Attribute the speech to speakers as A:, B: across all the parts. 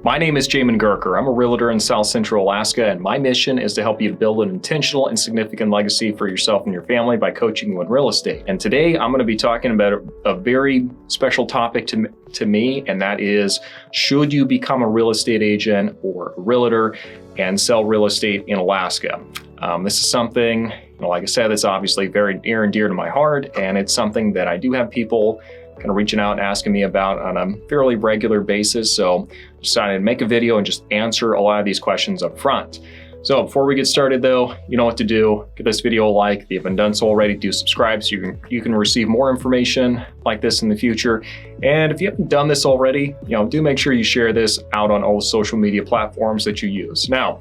A: My name is Jamin Goecker. I'm a realtor in South Central Alaska, and my mission is to help you build an intentional and significant legacy for yourself and your family by coaching you in real estate. And today I'm going to be talking about a very special topic to me, and that is, should you become a real estate agent or a realtor and sell real estate in Alaska? This is something, like I said, that's obviously very near and dear to my heart, and it's something that I do have people kind of reaching out and asking me about on a fairly regular basis. So I decided to make a video and just answer a lot of these questions up front. So before we get started though, you know what to do. Give this video a like. If you haven't done so already, do subscribe so you can receive more information like this in the future. And if you haven't done this already, do make sure you share this out on all the social media platforms that you use. Now,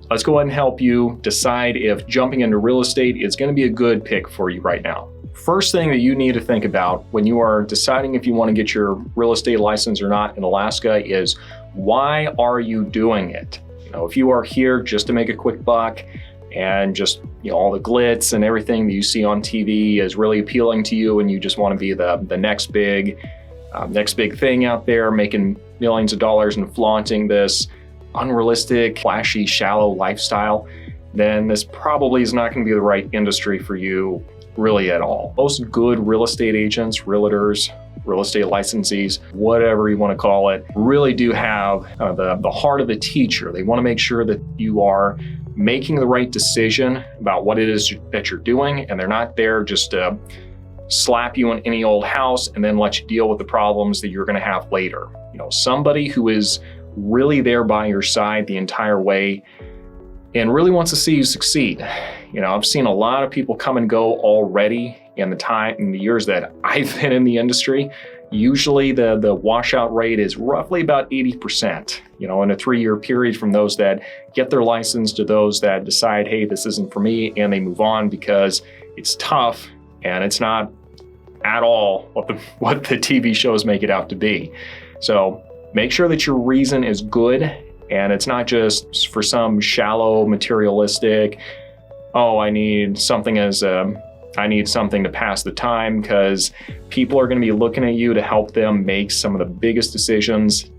A: let's go ahead and help you decide if jumping into real estate is going to be a good pick for you right now. First thing that you need to think about when you are deciding if you want to get your real estate license or not in Alaska is, why are you doing it? If you are here just to make a quick buck and just all the glitz and everything that you see on TV is really appealing to you, and you just want to be the next big thing out there, making millions of dollars and flaunting this unrealistic, flashy, shallow lifestyle, then this probably is not going to be the right industry for you really at all. Most good real estate agents, realtors, real estate licensees, whatever you want to call it, really do have the heart of a teacher. They want to make sure that you are making the right decision about what it is that you're doing, and they're not there just to slap you in any old house and then let you deal with the problems that you're going to have later. Somebody who is really there by your side the entire way and really wants to see you succeed. I've seen a lot of people come and go already in the years that I've been in the industry. Usually the washout rate is roughly about 80%, in a 3-year period, from those that get their license to those that decide, hey, this isn't for me, and they move on because it's tough and it's not at all what the TV shows make it out to be. So make sure that your reason is good, and it's not just for some shallow, materialistic, oh, I need something to pass the time, because people are going to be looking at you to help them make some of the biggest decisions.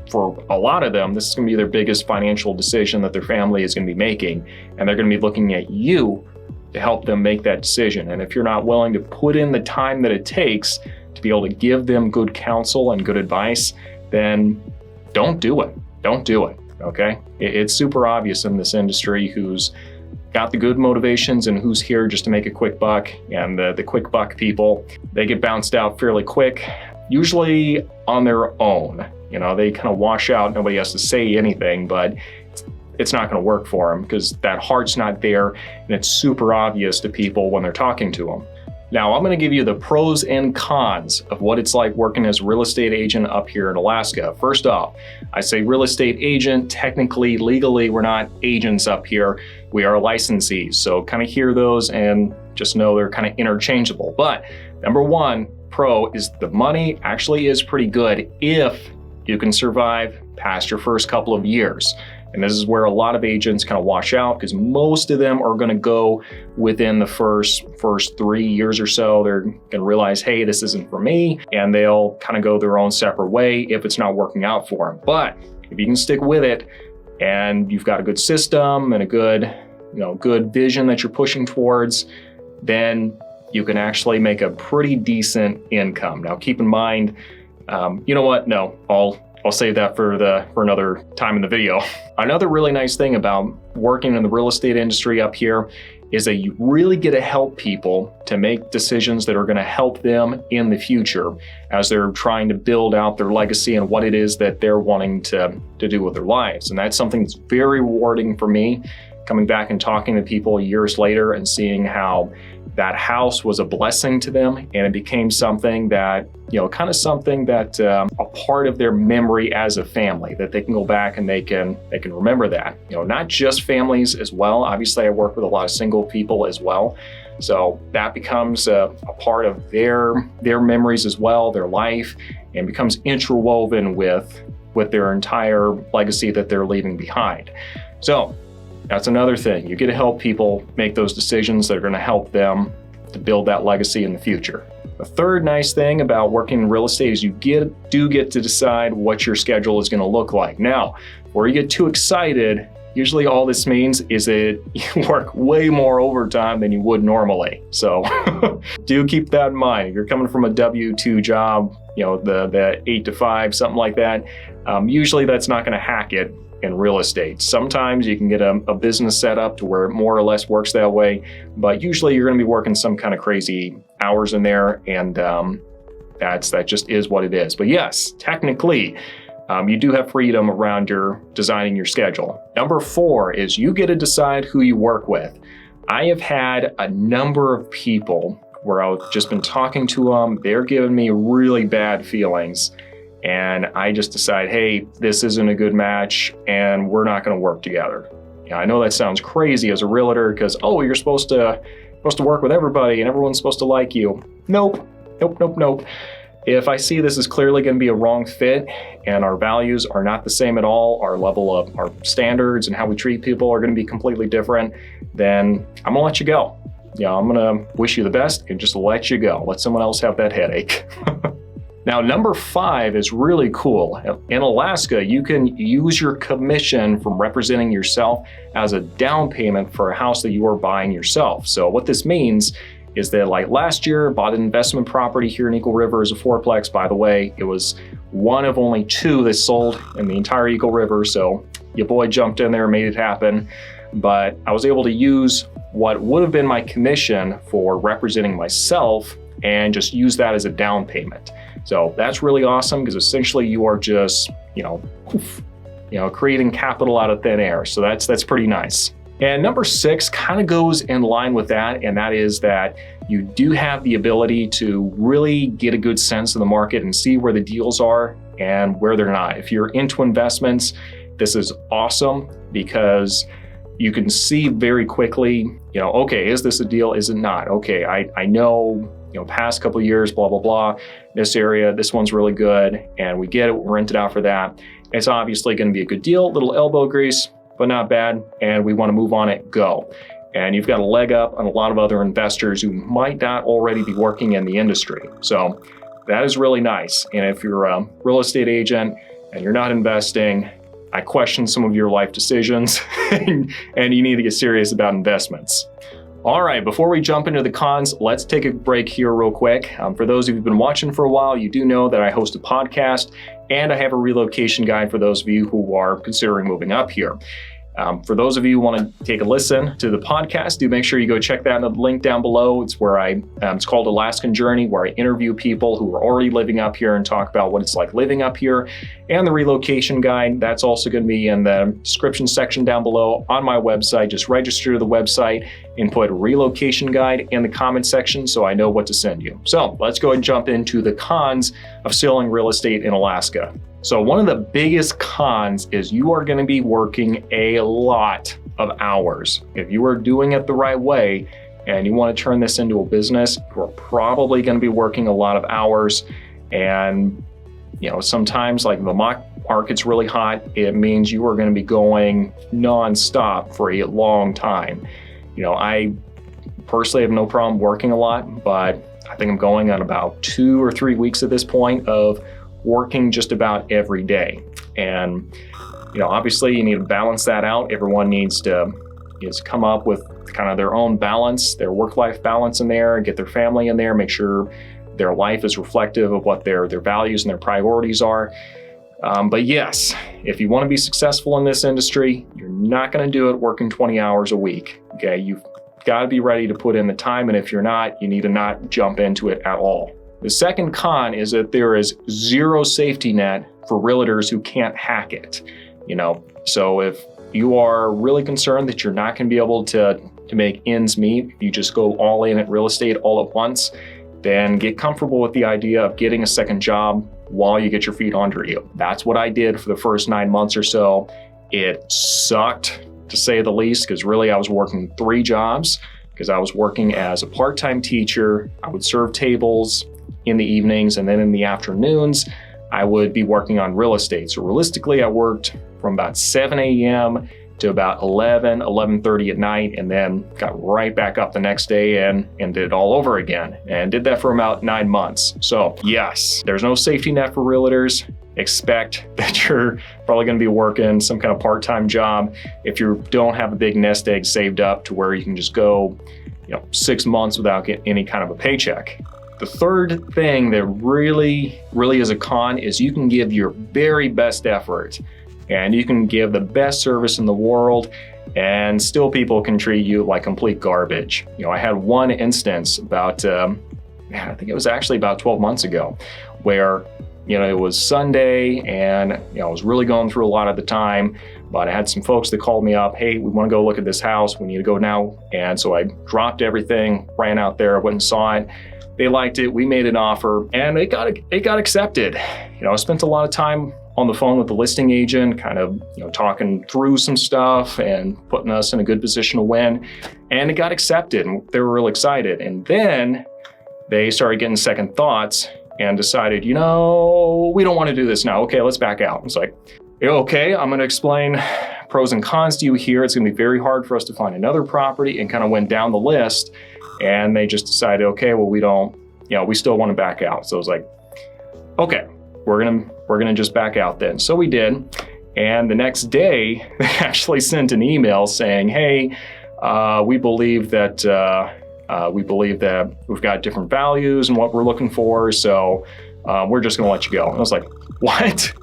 A: For a lot of them, this is going to be their biggest financial decision that their family is going to be making, and they're going to be looking at you to help them make that decision. And if you're not willing to put in the time that it takes to be able to give them good counsel and good advice, then don't do it. Don't do it, okay? It's super obvious in this industry who's got the good motivations and who's here just to make a quick buck. And the quick buck people, they get bounced out fairly quick, usually on their own. They kind of wash out, nobody has to say anything, but it's not going to work for them because that heart's not there, and it's super obvious to people when they're talking to them. Now, I'm going to give you the pros and cons of what it's like working as a real estate agent up here in Alaska. First off, I say real estate agent. Technically, legally, we're not agents up here. We are licensees. So kind of hear those and just know they're kind of interchangeable. But number one pro is the money actually is pretty good if you can survive past your first couple of years. And this is where a lot of agents kind of wash out, because most of them are going to go within the first 3 years or so. They're going to realize, hey, this isn't for me, and they'll kind of go their own separate way if it's not working out for them. But if you can stick with it and you've got a good system and a good vision that you're pushing towards, then you can actually make a pretty decent income. Now, keep in mind, you know what? No, I'll save that for another time in the video. Another really nice thing about working in the real estate industry up here is that you really get to help people to make decisions that are going to help them in the future as they're trying to build out their legacy and what it is that they're wanting to do with their lives. And that's something that's very rewarding for me, coming back and talking to people years later and seeing how that house was a blessing to them, and it became something that, kind of something that a part of their memory as a family, that they can go back and they can remember that. Not just families as well. Obviously, I work with a lot of single people as well. So that becomes a part of their memories as well, their life, and becomes interwoven with their entire legacy that they're leaving behind. So that's another thing. You get to help people make those decisions that are going to help them to build that legacy in the future. The third nice thing about working in real estate is you do get to decide what your schedule is going to look like. Now, before you get too excited, usually all this means is that you work way more overtime than you would normally. So do keep that in mind. If you're coming from a W-2 job, the 8 to 5, something like that, usually that's not going to hack it in real estate. Sometimes you can get a business set up to where it more or less works that way, but usually you're going to be working some kind of crazy hours in there, and that just is what it is. But yes, technically, you do have freedom around your designing your schedule. Number 4 is you get to decide who you work with. I have had a number of people where I've just been talking to them, they're giving me really bad feelings, and I just decide, hey, this isn't a good match and we're not going to work together. I know that sounds crazy as a realtor because, you're supposed to work with everybody and everyone's supposed to like you. Nope. If I see this is clearly going to be a wrong fit and our values are not the same at all, our level of our standards and how we treat people are going to be completely different, then I'm going to let you go. I'm going to wish you the best and just let you go. Let someone else have that headache. Now, number 5 is really cool. In Alaska, you can use your commission from representing yourself as a down payment for a house that you are buying yourself. So what this means is that, like last year, bought an investment property here in Eagle River as a fourplex. By the way, it was one of only 2 that sold in the entire Eagle River. So your boy jumped in there and made it happen. But I was able to use what would have been my commission for representing myself and just use that as a down payment. So that's really awesome because essentially you are just, creating capital out of thin air. So that's pretty nice. And number 6 kind of goes in line with that, and that is that you do have the ability to really get a good sense of the market and see where the deals are and where they're not. If you're into investments, this is awesome because you can see very quickly, okay, is this a deal? Is it not? Okay, I know, past couple of years, blah, blah, blah, this area, this one's really good, and we get it, we'll rent it out for that. It's obviously going to be a good deal, little elbow grease, but not bad, and we want to move on it, go. And you've got a leg up on a lot of other investors who might not already be working in the industry. So that is really nice. And if you're a real estate agent and you're not investing, I question some of your life decisions and you need to get serious about investments. All right, before we jump into the cons, let's take a break here real quick. For those of you who've been watching for a while, you do know that I host a podcast and I have a relocation guide for those of you who are considering moving up here. For those of you who want to take a listen to the podcast, do make sure you go check that in the link down below. It's where it's called Alaskan Journey, where I interview people who are already living up here and talk about what it's like living up here. And the relocation guide, that's also going to be in the description section down below on my website. Just register to the website and put relocation guide in the comment section so I know what to send you. So let's go ahead and jump into the cons of selling real estate in Alaska. So one of the biggest cons is you are going to be working a lot of hours. If you are doing it the right way and you want to turn this into a business, you're probably going to be working a lot of hours. And, sometimes like the market's really hot, it means you are going to be going nonstop for a long time. I personally have no problem working a lot, but I think I'm going on about 2 or 3 weeks at this point of working just about every day. And, obviously you need to balance that out. Everyone needs to come up with kind of their own balance, their work-life balance in there, get their family in there, make sure their life is reflective of what their values and their priorities are. But yes, if you want to be successful in this industry, you're not going to do it working 20 hours a week. Okay, you've got to be ready to put in the time. And if you're not, you need to not jump into it at all. The second con is that there is zero safety net for realtors who can't hack it. So if you are really concerned that you're not going to be able to make ends meet, if you just go all in at real estate all at once, then get comfortable with the idea of getting a second job while you get your feet under you. That's what I did for the first 9 months or so. It sucked, to say the least, because really I was working 3 jobs because I was working as a part-time teacher. I would serve tables in the evenings, and then in the afternoons, I would be working on real estate. So realistically, I worked from about 7 a.m. to about 11:30 at night, and then got right back up the next day and did it all over again, and did that for about 9 months. So yes, there's no safety net for realtors. Expect that you're probably going to be working some kind of part-time job if you don't have a big nest egg saved up to where you can just go 6 months without getting any kind of a paycheck. The third thing that really is a con is you can give your very best effort and you can give the best service in the world, and still people can treat you like complete garbage. I had one instance about, I think it was actually about 12 months ago, where it was Sunday and I was really going through a lot at the time, but I had some folks that called me up, hey, we want to go look at this house, we need to go now. And so I dropped everything, ran out there, went and saw it. They liked it, we made an offer, and it got accepted. I spent a lot of time on the phone with the listing agent, kind of talking through some stuff and putting us in a good position to win. And it got accepted, and they were real excited. And then they started getting second thoughts and decided, we don't want to do this now. Okay, let's back out. It's like, okay, I'm going to explain pros and cons to you here. It's going to be very hard for us to find another property, and kind of went down the list. And they just decided, okay, well, we still want to back out. So it was like, okay, we're gonna just back out then. So we did. And the next day, they actually sent an email saying, hey, we believe that we've got different values and what we're looking for. So we're just gonna let you go. And I was like, what?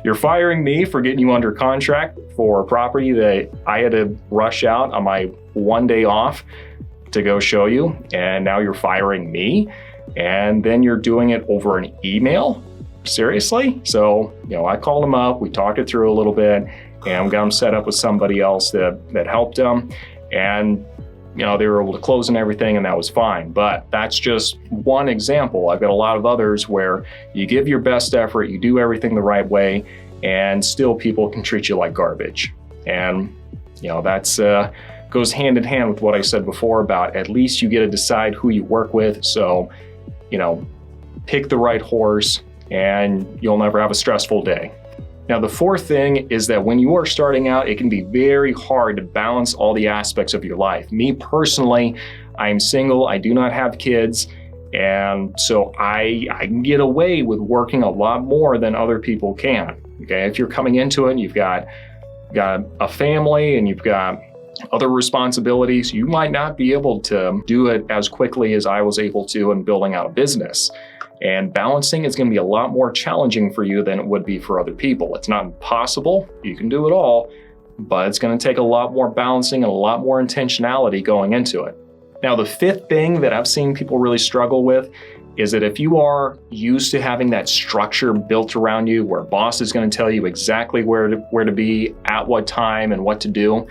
A: You're firing me for getting you under contract for a property that I had to rush out on my one day off to go show you, and now you're firing me, and then you're doing it over an email? Seriously? So, I called them up, we talked it through a little bit, and we got them set up with somebody else that helped them, and they were able to close and everything, and that was fine. But that's just one example. I've got a lot of others where you give your best effort, you do everything the right way, and still people can treat you like garbage. And that's goes hand in hand with what I said before about at least you get to decide who you work with. So, pick the right horse and you'll never have a stressful day. Now, the fourth thing is that when you are starting out, it can be very hard to balance all the aspects of your life. Me personally, I'm single, I do not have kids, and so I can get away with working a lot more than other people can. Okay, if you're coming into it and you've got a family and you've got other responsibilities, you might not be able to do it as quickly as I was able to in building out a business. And balancing is going to be a lot more challenging for you than it would be for other people. It's not impossible, you can do it all, but it's going to take a lot more balancing and a lot more intentionality going into it. Now, the fifth thing that I've seen people really struggle with is that if you are used to having that structure built around you, where a boss is going to tell you exactly where to be, at what time, and what to do,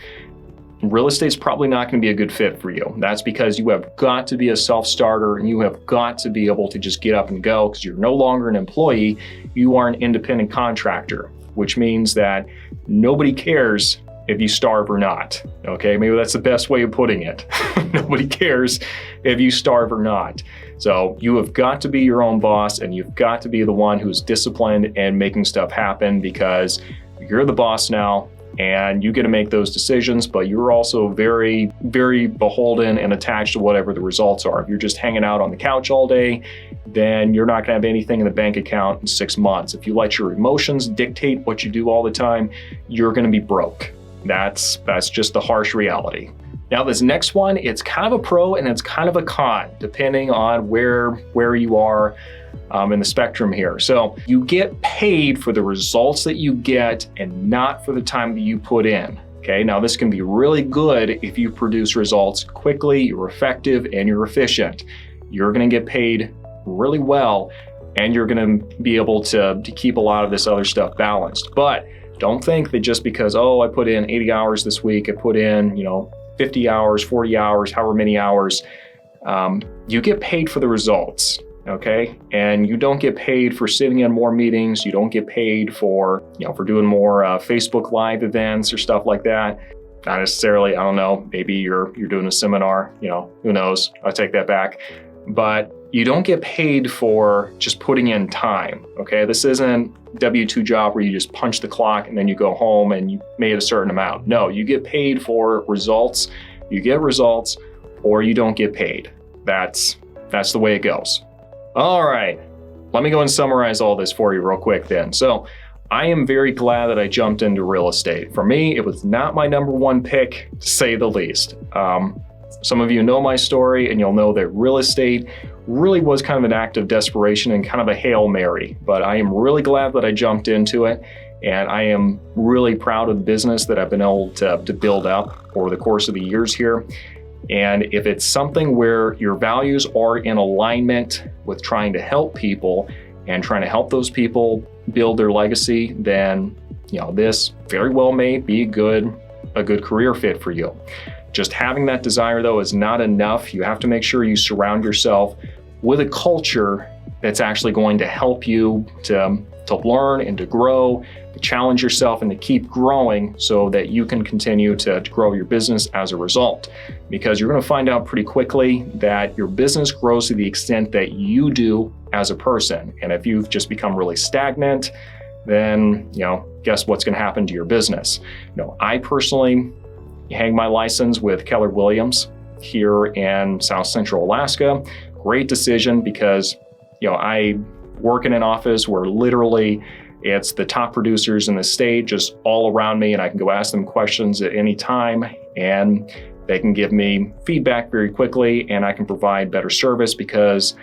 A: real estate's probably not going to be a good fit for you. That's because you have got to be a self-starter, and you have got to be able to just get up and go, because you're no longer an employee, you are an independent contractor, which means that nobody cares if you starve or not. Okay, maybe that's the best way of putting it. Nobody cares if you starve or not. So you have got to be your own boss, and you've got to be the one who's disciplined and making stuff happen, because you're the boss now. And you get to make those decisions, but you're also very, very beholden and attached to whatever the results are. If you're just hanging out on the couch all day, then you're not gonna have anything in the bank account in 6 months. If you let your emotions dictate what you do all the time, you're gonna be broke. That's just the harsh reality. Now, this next one, it's kind of a pro and it's kind of a con, depending on where you are in the spectrum here. So you get paid for the results that you get and not for the time that you put in. Okay, now this can be really good if you produce results quickly, you're effective, and you're efficient. You're gonna get paid really well, and you're gonna be able to keep a lot of this other stuff balanced. But don't think that just because, I put in 80 hours this week, I put in 50 hours, 40 hours, however many hours, you get paid for the results. Okay, and you don't get paid for sitting in more meetings. You don't get paid for doing more Facebook Live events or stuff like that. Not necessarily. I don't know. Maybe you're doing a seminar. Who knows? I take that back. But you don't get paid for just putting in time, okay? This isn't a W-2 job where you just punch the clock and then you go home and you made a certain amount. No, you get paid for results. You get results or you don't get paid. That's the way it goes. All right, let me go and summarize all this for you real quick then. So I am very glad that I jumped into real estate. For me, it was not my number one pick, to say the least. Some of you know my story and you'll know that real estate really was kind of an act of desperation and kind of a Hail Mary, but I am really glad that I jumped into it. And I am really proud of the business that I've been able to build up over the course of the years here. And if it's something where your values are in alignment with trying to help people and trying to help those people build their legacy, then this very well may be a good career fit for you. Just having that desire though is not enough. You have to make sure you surround yourself with a culture that's actually going to help you to learn and to grow, to challenge yourself and to keep growing so that you can continue to grow your business as a result. Because you're going to find out pretty quickly that your business grows to the extent that you do as a person. And if you've just become really stagnant, then, guess what's going to happen to your business? I personally hang my license with Keller Williams here in South Central Alaska. Great decision because, I work in an office where literally it's the top producers in the state just all around me, and I can go ask them questions at any time and they can give me feedback very quickly, and I can provide better service because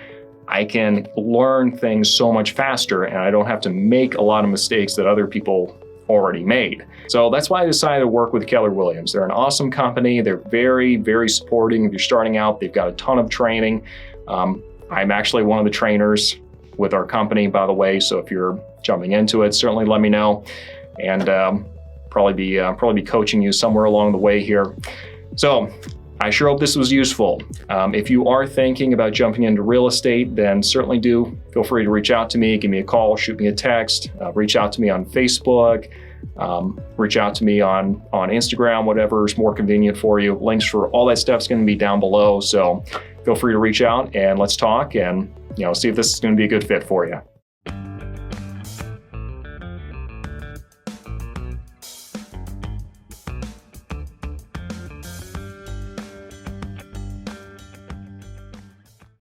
A: I can learn things so much faster and I don't have to make a lot of mistakes that other people already made. So that's why I decided to work with Keller Williams. They're an awesome company. They're very, very supporting. If you're starting out, they've got a ton of training. I'm actually one of the trainers with our company, by the way. So if you're jumping into it, certainly let me know, and probably be coaching you somewhere along the way here. So I sure hope this was useful. If you are thinking about jumping into real estate, then certainly do feel free to reach out to me, give me a call, shoot me a text, reach out to me on Facebook, reach out to me on Instagram, whatever is more convenient for you. Links for all that stuff is going to be down below. So feel free to reach out and let's talk and see if this is going to be a good fit for you.